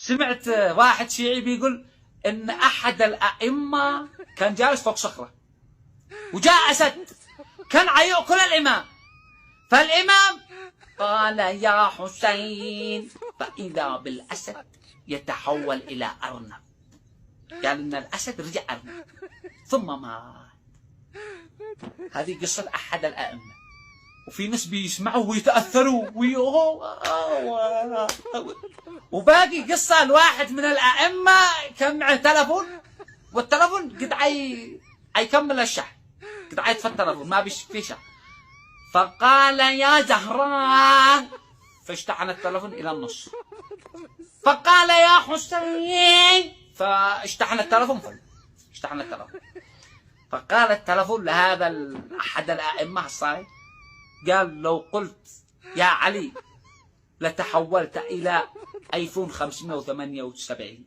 سمعت واحد شيعي بيقول ان احد الائمه كان جالس فوق صخره وجاء اسد كان ياكل الامام، فالامام قال يا حسين، فاذا بالاسد يتحول الى ارنب. قال ان الاسد رجع ارنب ثم مات. هذه قصه احد الائمه، وفي ناس بيسمعوا ويتاثروا وباقي قصه الواحد من الائمه كان معه تلفون، والتلفون قد يكمل الشحن، قد يطفى التلفون ما في شحن، فقال يا زهراء، فاشتحن التلفون الى النص، فقال يا حسين، فاشتحن التلفون اشتحن التلفون، فقال التلفون لهذا احد الائمه الصالح، قال لو قلت يا علي لتحولت الى ايفون 578.